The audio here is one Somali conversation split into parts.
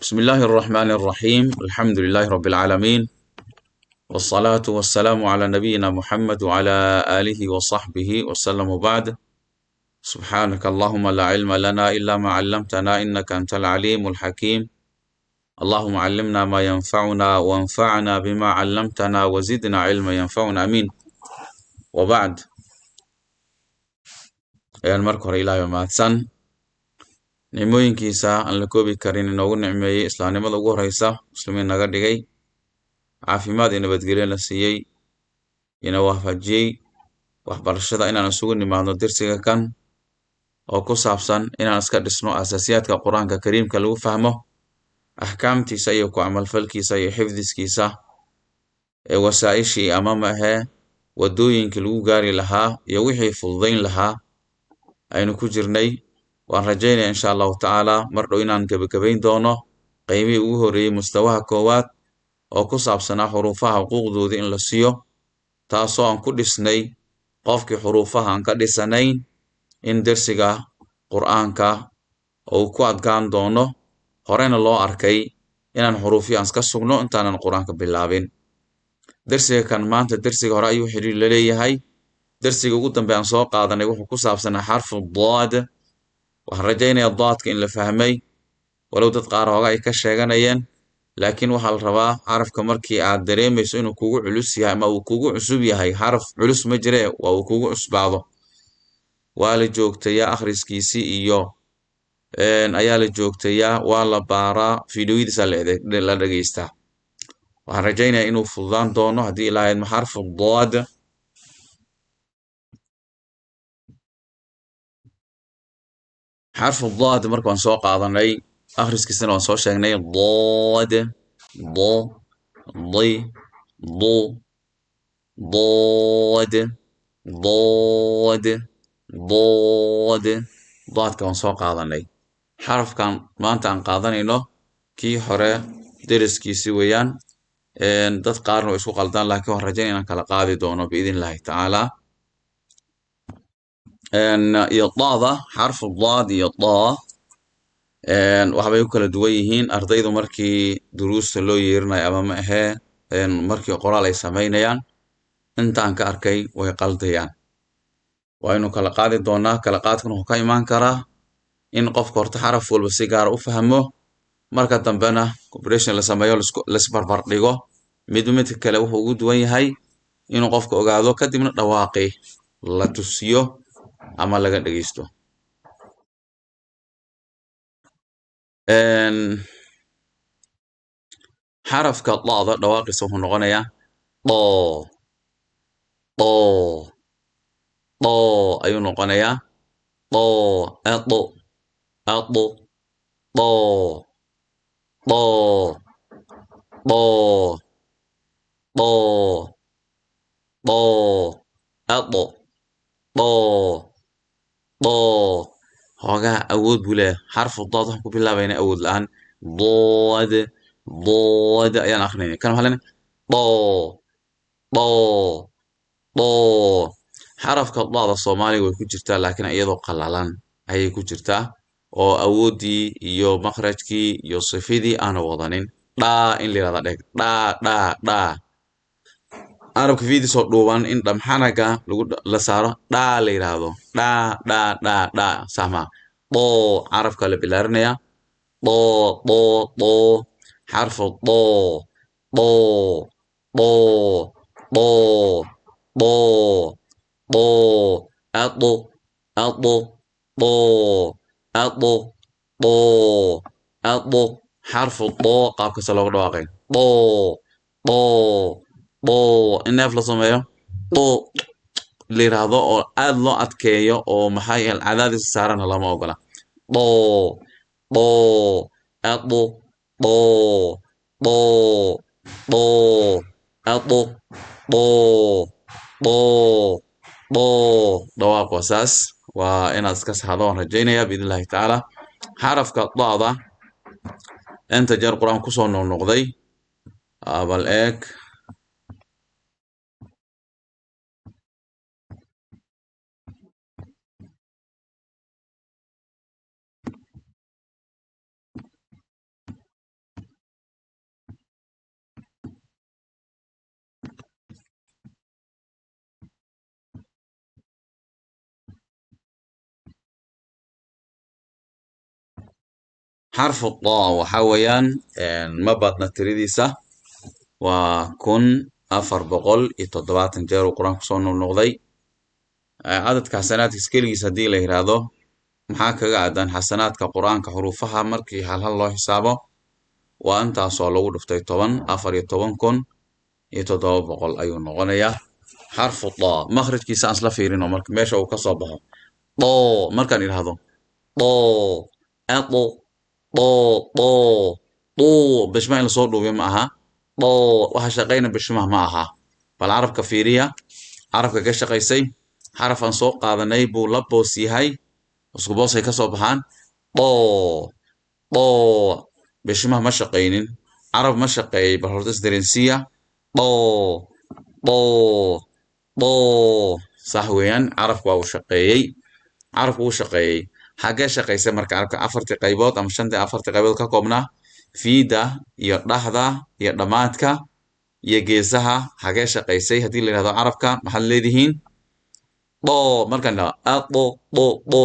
بسم الله الرحمن الرحيم الحمد لله رب العالمين والصلاة والسلام على نبينا محمد وعلى آله وصحبه وسلم وبعد سبحانك اللهم لا علم لنا إلا ما علمتنا إنك أنت العليم الحكيم اللهم علمنا ما ينفعنا وانفعنا بما علمتنا وزدنا علما ينفعنا أمين وبعد أيها المركور إلهي وماتسان nicmooyinkiisa aan la koobi karin inoogu nicmeeyey islaamnimada ugu horeysa muslimiin naga dhigay caafimaad iyo nabadgelyo la siiyey ina waafajiyey waxbarashada inaan isugu nimaadno dersiga kan oo ku saabsan inaan iska dhisno asaasiyaadka qur-aanka kariimka lagu fahmo axkaamtiisa iyo ku camalfalkiisa iyo xifdiskiisa ee wasaa'ishii ama mahee wadooyinkii lagu gaari lahaa iyo wixii fududayn lahaa aynu ku jirnay waan rajaynaya insha allahu tacaala mar dhow inaan gebagabayn doono qaybihii ugu horreeyey mustawaha koowaad oo ku saabsanaa xuruufaha xuquuqdoodii in la siiyo taasoo aan ku dhisnay qofkii xuruufaha aan ka dhisanayn in dersiga qur'aanka uu ku adkaan doono horena loo arkay inaan xuruufii aan iska sugno intaanan qur'aanka bilaabin dersiga kan maanta dersiga hore ayuu xiriir la leeyahay dersiga ugu dambe aan soo qaadanay wuxuu ku saabsanaa xarfu daad waxaan rajaynayaa daadka in la fahmay walow dad qaar hooga ay ka sheeganayeen laakiin waxaa la rabaa xarafka markii aad dareemayso inuu kugu culus yahay ama uu kugu cusub yahay xaraf culus ma jiree waa uu kugu cusbaado waa la joogtayaa akhriskiisii iyo ayaa la joogtayaa waa la baaraa fiidiyowadiisa la dhegaystaa waxaan rajaynayaa inuu fududaan doono haddii ilaahay idmo xarfu daad xarfu daad marka waan soo qaadanay akhriskiisana waan soo sheegnay daad do di du daad daad daad daadka waan soo qaadanay xarafkan maanta aan qaadanayno kii hore deriskiisi weeyaan dad qaarna way isku qaldaan laakiin waan rajaynaya inaan kala qaadi doono biidn illaahi tacaala iyo daada xarfu daad iyo daa waxbay u kala duwan yihiin ardaydu markii duruusta loo yeerinayo ama ma ahee markii qoraal ay samaynayaan intaan ka arkay way qaldayaan waynu kala qaadi doonaa kala qaadkan wuxuu ka imaan karaa in qofka horta xaraf walba si gaara u fahmo marka dambena comparison la sameeyo laisbarbar dhigo midka kale wuxuu ugu duwan yahay inuu qofka ogaado kadibna dhawaaqi la tusiyo ama laga dhegeysto xarafka daada dhawaaqiisa wuxuu noqonayaa doo doo doo ayuu noqonayaa doo ado ado doo doo doo doo doo ado doo doo hoogaa awood buu leeyahay xarfu daad waxaan ku bilaabayna awood la-aan dood dood ayaan akrinayna kan waxaa lena doo doo doo xarafka daada soomaaliga way ku jirtaa laakiin iyadoo qalalan ayay ku jirtaa oo awooddii iyo makhrajkii iyo sifidii aana wadanin dhaa in la yihahda dheg dhaa dhaa dhaa arabka fiidiisoo dhuuban in dhamxanaga la saaro dhaa la yidhaahdo dhaa dhaa dhaa dhaa sama doo carabka la bilaarinaya doo doo doo xarfu doo doo doo doo doo doo ado ado doo ado doo ado xarfu doo qaabkasta looga dhawaaqay doo doo doo in neef la sameeyo doo la yiraahdo oo aad loo adkeeyo oo maxaa yeelay cadaadis saarana lama ogola doo doo ado doo doo doo ado doo doo doo dhawaaq wasaas waa inaad iska saxdo waan rajaynayaa biidn illaahi tacaala xarafka daada inta jeer qur-aan kusoo noqnoqday bal eeg حرف الطاء وحويان ما بدنا تريديسه وكن أفر بقول يتضبط جار القرآن كسون النقضي عدد حسنات سكيلي سدي له هذا محاك قاعدان حسنات كقرآن كحروفها مركي هل الله حسابه وأنت صلوا دفتي طبعا أفر يطبعا كن يتضبط بقول أيون نغنية حرف الطاء مخرج كيسان سلافيرين ومرك ماشى وكصبها طاء مركان إلى هذا طاء أطو طاء طاء طو بشمع الصوت وبمعها طاء وحشقين بشمع معها فالعرب كفيرية عرب كشقيسي حرف أنصوق هذا نيبو لبو سيهاي وسكبوسي كصبحان طاء طاء بشمع مشقين عرب مشقي بالهردس درنسية طاء طاء طاء صحويا عرف واو شقيي عرف wuu shaqeeyey xagee shaqaysay marka arabka afartii qaybood ama shantii afartii qaybood ka koobnaa fiida iyo dhaxda iyo dhamaadka iyo geesaha xagee shaqaysay haddii la yidhahdo carabka maxaad leedihiin bo markaan idhahdo bo bo bo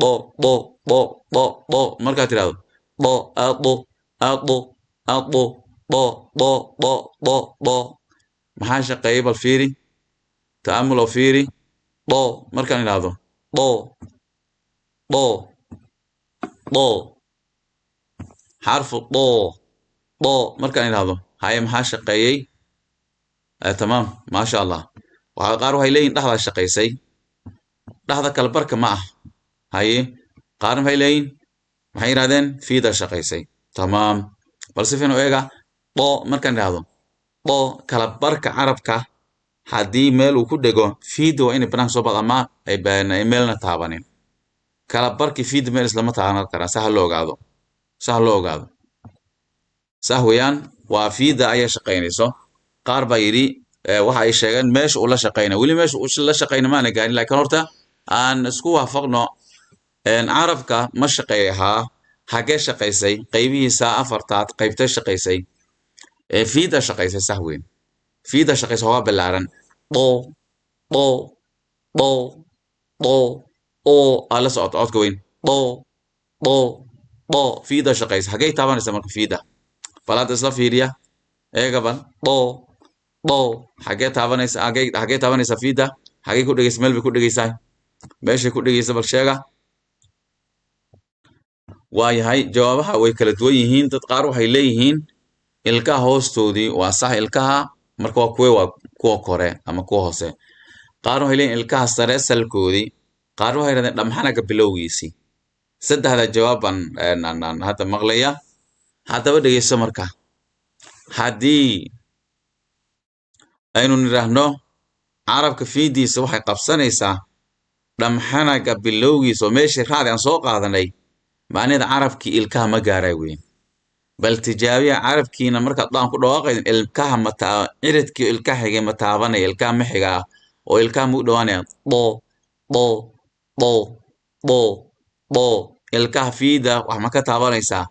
bo bo bo bo bo markaad tidhahdo bo ado ado ado bo bo bo bo bo maxaa shaqeeyey bal fiiri ta'amul oo fiiri bo markaan idhahdo bo bo bo حرف الضو ضو مركان هذا هاي محا شقيي تمام ما شاء الله وقارو هاي لين لحظة شقيسي لحظة كالبركة معه هاي قارن هاي لين محي رادين في دا شقيسي تمام بلسفين ويغا ضو مركان هذا ضو كالبركة عربكا هادي ميل وكودغو في دو إني بنان صوبا أما أي بان إيميلنا تابانين كالبركة في دو ميل إسلاما تابانا كرا سهل لوغادو سهل لوغادو sahwayaan waa fiida ayaa shaqaynayso qaar baa yiri waxa ay sheegeen meesha uu la shaqaynay wali meesha uu la shaqaynay maana gaarin laakiin horta aan isku waafaqno carabka ma shaqeeyaha hagee shaqaysay qaybihiisa afartaad qaybta shaqaysay fiida shaqaysay sahweyn fiida shaqaysay waa balaaran bo bo bo bo oo ala socod codka weyn bo bo bo fiida shaqaysay hagee taabanaysa marka fiida فلا تسلا فيريا إيه قبل ضو حاجات تابانيس حاجات تابانيس فيدا حاجات كل جسم مل بكل جساي ماشي كل جسم بالشجع واي هاي جوابها ويكل دويهين تتقارو هيليهين إلكا هوستودي وصح إلكا مركوا كوا كورة أما كوا هوسه قارو هيلين إلكا سرس الكودي قارو هيرن لما حنا قبلويسي سد هذا الجواب عن هذا مغلية haddaba dhegeyso marka haddii aynu nidhaahno carabka fiidiisa waxay qabsanaysaa dhamxanaga bilowgiisa oo meeshii raadi aan soo qaadanay macnaheeda carabkii ilkaha ma gaaray weyn bal tijaabiya carabkiina markaad daan ku dhawaaqaydin ilkaha ciridkii ilkaha xigay ma taabanaya ilkaha ma xigaa oo ilkaha ma u dhowaanaya bo bo bo bo bo ilkaha fiida wax ma ka taabanaysaa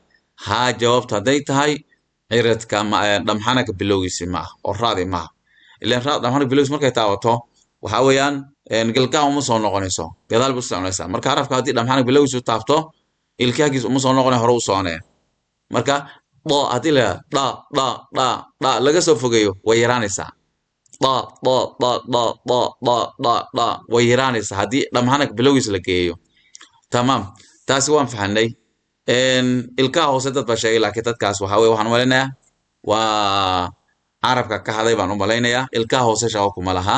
ها جوابت هديت هاي عيرت كما دمحنك بلويسي ما أو راضي ما اللي راضي دمحنك بلويس مركي تاوتو وحاويان نقلقا ومسو نغنيسو قدال بسو نغنيسا مركا عرف كهدي دمحنك بلويسو تافتو الكاكيس ومسو نغني هروسو أنا مركا ضا هدي لها ضا لغسو فوقيو ويرانيسا ضا ويرانيسا هدي دمحنك بلويس لكيو تمام تاسوان فحني ilkaha hoose dad baa sheegay laakiin dadkaas waxa weeye waxaan u malaynayaa waa carabka ka haday baan u malaynayaa ilkaha hoose shaqo kuma laha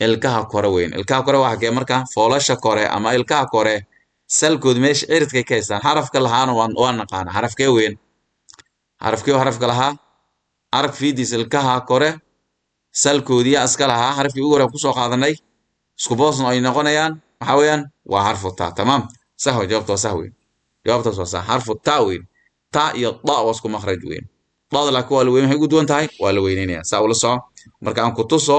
ilkaha kore weyn ilkaha kore waxa kee marka foolasha kore ama ilkaha kore salkood meesha ciridkay ka haystaan xarafka lahaana waan naqaana xarafkee weyn xarafka lahaa carab fiidis ilkaha kore salkoodii aska lahaa xarafkii ugu hore ku soo qaadanay isku boosna ay noqonayaan waxa weeyaan waa xarfu ta tamaam sahwa jawaabta sahwi جوابته صح حرف التاوين تاء يطاء واسكو مخرج وين ضاد لك waa la weyn waxay ugu duwan tahay waa la weyneynaya saa ula soo marka aan ku tuso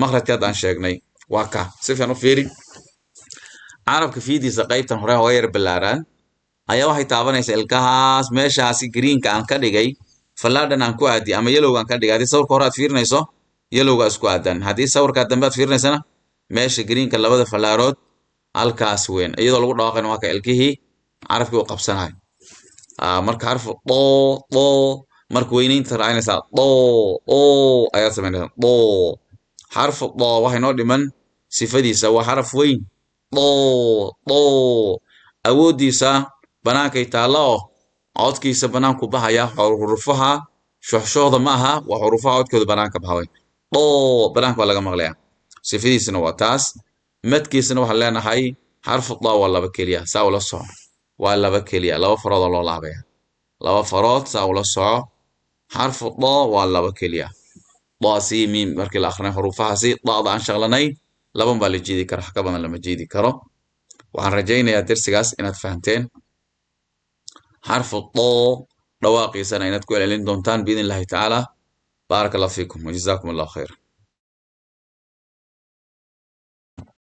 makhrajkeed aan sheegnay waa ka si fiican u fiiri carabka fiidiisa qaybtan hore oo yar balaaran ayaa waxay taabanaysaa ilkahaas meeshaasi greenka aan ka dhigay falaadhan aan ku aadi ama yelowga aan ka dhigay hadii sawirka hore aad fiirinayso yelowga isku aadan hadii sawirka dambe aad fiirinaysana meesha greenka labada falaarood halkaas weyn iyadoo lagu dhawaaqayn waa ka ilkihii عرفي وقبسناي marka xarfu doo marka weynaynta raacinaysaa doo oo ayaa samaynaysaa doo xarfu doo waxay noo dhiman sifadiisa waa xaraf weyn doo awooddiisa banaankay taalla oo codkiisa banaanku baxaya xurufaha shoxshooda ma aha waa xurufaha codkooda banaanka baxaway doo banaanka waa laga maqlayaa sifadiisana waa taas madkiisana waxaan leenahay xarfu daa waa laba keliya saa ula soco waa laba keliya laba farood oo loo laabaya laba farood saa ula soco xarfu daa waa laba keliya daa si miim markii la akhrinayo xurufahaasi daada aan shaqlanay laban baa la jiidi kara wax ka badan lama jiidi karo waxaan rajaynayaa dersigaas inaad fahamteen xarfu daa dhawaaqiisana inaad ku celcelin doontaan biidn illahi tacaala baarak allah fiikum wajazaakum allahu khayr